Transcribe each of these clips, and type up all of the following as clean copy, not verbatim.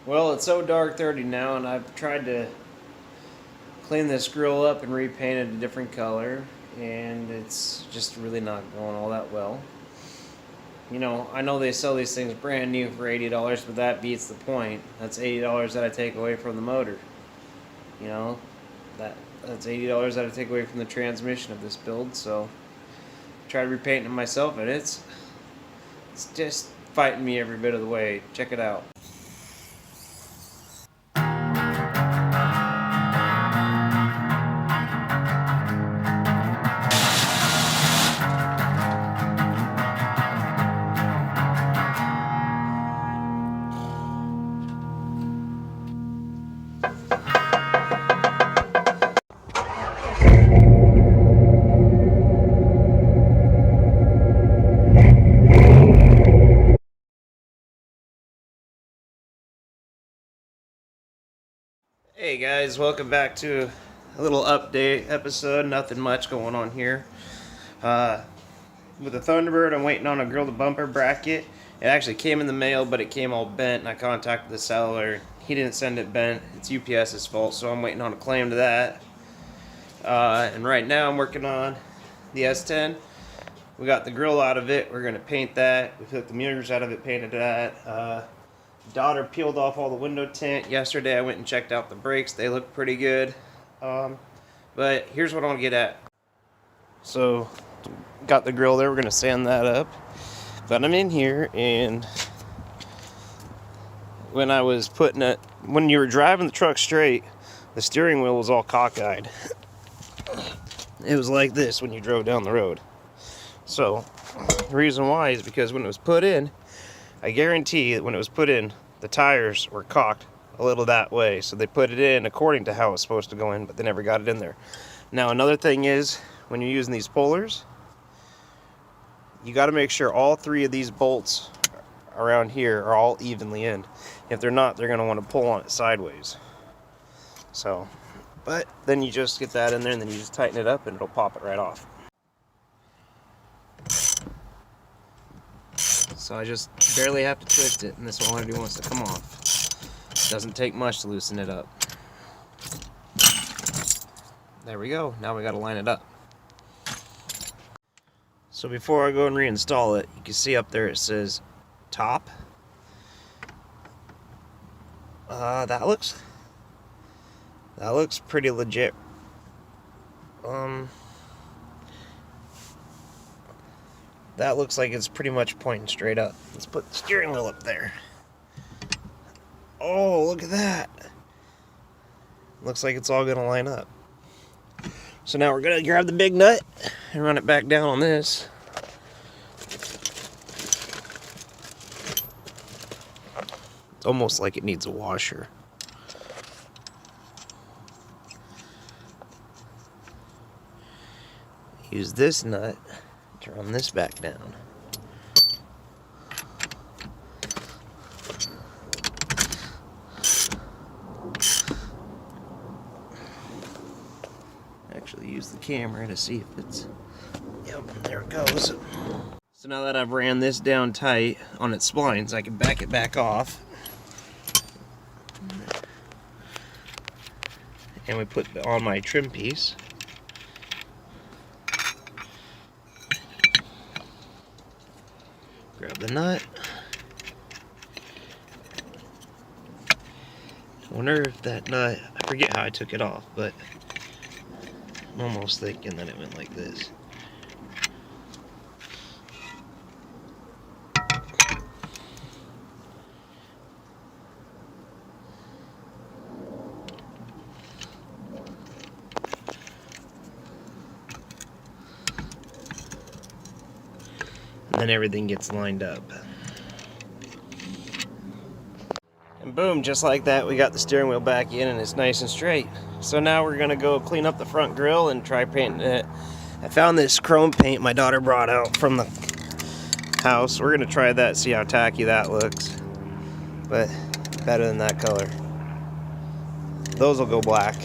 Well, it's so dark 30 now, and I've tried to clean this grill up and repaint it a different color, and it's just really not going all that well. You know, I know they sell these things brand new for $80, but that beats the point. That's $80 that I take away from the motor. You know, that that's $80 that I take away from the transmission of this build. So, I tried repainting it myself, and it's just fighting me every bit of the way. Check it out. Hey guys, welcome back to a little update episode. Nothing much going on here. With the Thunderbird, I'm waiting on a grill to bumper bracket. It actually came in the mail, but it came all bent, and I contacted the seller. He didn't send it bent. It's UPS's fault, so I'm waiting on a claim to that. And right now I'm working on the S10. We got the grill out of it. We're going to paint that. We took the mirrors out of it, painted that. Daughter peeled off all the window tint. Yesterday I went and checked out the brakes. They look pretty good. But here's what I want to get at. So, got the grill there. We're going to sand that up. But I'm in here, and when you were driving the truck straight, the steering wheel was all cockeyed. It was like this when you drove down the road. So, the reason why is because when it was put in, I guarantee that when it was put in, the tires were cocked a little that way. So they put it in according to how it was supposed to go in, but they never got it in there. Now another thing is, when you're using these pullers, you got to make sure all three of these bolts around here are all evenly in. If they're not, they're going to want to pull on it sideways. So, but then you just get that in there, and then you just tighten it up, and it'll pop it right off. So I just barely have to twist it, and this already wants to come off. It doesn't take much to loosen it up. There we go. Now we got to line it up. So before I go and reinstall it, you can see up there it says top. That looks pretty legit. That looks like it's pretty much pointing straight up. Let's put the steering wheel up there. Oh, look at that. Looks like it's all going to line up. So now we're going to grab the big nut and run it back down on this. It's almost like it needs a washer. Use this nut to run this back down. Actually use the camera to see if it's... Yep, there it goes. So now that I've ran this down tight on its splines, I can back it back off. And we put on my trim piece. Grab the nut. I wonder if that nut, I forget how I took it off, but I'm almost thinking that it went like this. And then everything gets lined up. And boom, just like that, we got the steering wheel back in and it's nice and straight. So now we're gonna go clean up the front grille and try painting it. I found this chrome paint my daughter brought out from the house. We're gonna try that, see how tacky that looks. But better than that color. Those will go black.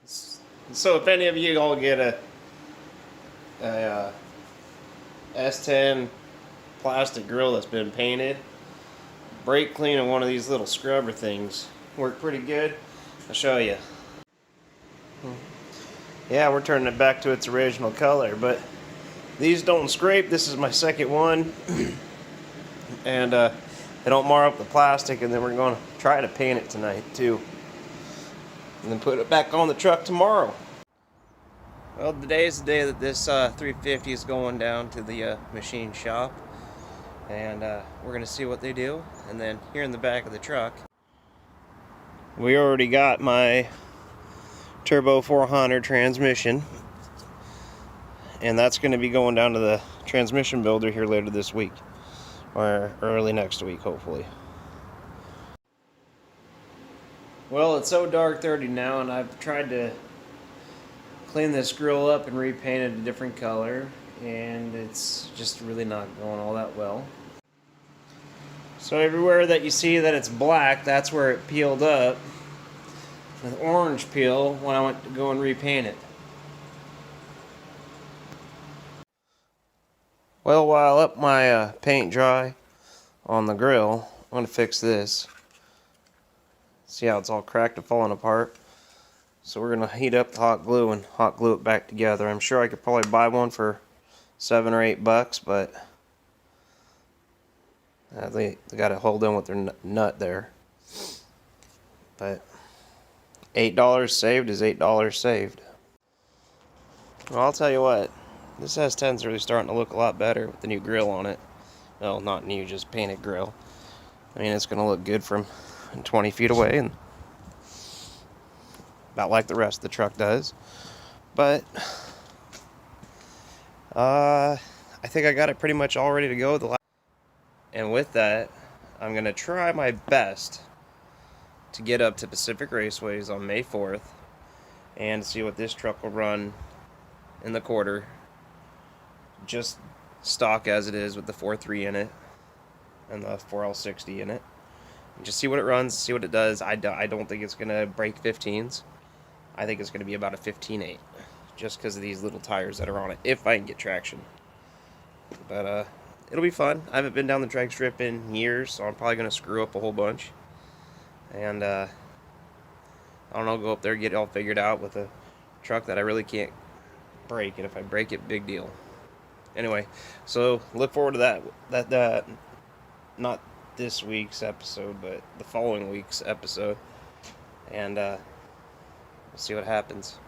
So if any of you all get a S10 plastic grill that's been painted, brake clean on one of these little scrubber things. Worked pretty good. I'll show you. Yeah, we're turning it back to its original color, but these don't scrape. This is my second one. And they don't mar up the plastic, and then we're going to try to paint it tonight too. And then put it back on the truck tomorrow. Well, today is the day that this 350 is going down to the machine shop. And we're going to see what they do. And then here in the back of the truck, we already got my Turbo 400 transmission. And that's going to be going down to the transmission builder here later this week. Or early next week, hopefully. Well, it's so dark 30 now, and I've tried to clean this grill up and repaint it a different color, and it's just really not going all that well. So everywhere that you see that it's black, that's where it peeled up with orange peel when I went to go and repaint it. Well, while I let my paint dry on the grill, I'm going to fix this. See how it's all cracked and falling apart? So we're going to heat up the hot glue and hot glue it back together. I'm sure I could probably buy one for $7 or $8, but they got to hold in with their nut there. But $8 saved is $8 saved. Well, I'll tell you what. This S10 is really starting to look a lot better with the new grill on it. Well, not new, just painted grill. I mean, it's going to look good from 20 feet away, and about like the rest of the truck does. But I think I got it pretty much all ready to go. And with that, I'm going to try my best to get up to Pacific Raceways on May 4th and see what this truck will run in the quarter. Just stock as it is with the 4.3 in it and the 4L60 in it. And just see what it runs, see what it does. I don't think it's going to break 15s. I think it's going to be about a 15.8 just because of these little tires that are on it, if I can get traction. But it'll be fun. I haven't been down the drag strip in years, so I'm probably going to screw up a whole bunch. And I don't know, go up there, get it all figured out with a truck that I really can't break. And if I break it, big deal. Anyway, so look forward to that. Not this week's episode, but the following week's episode. And we'll see what happens.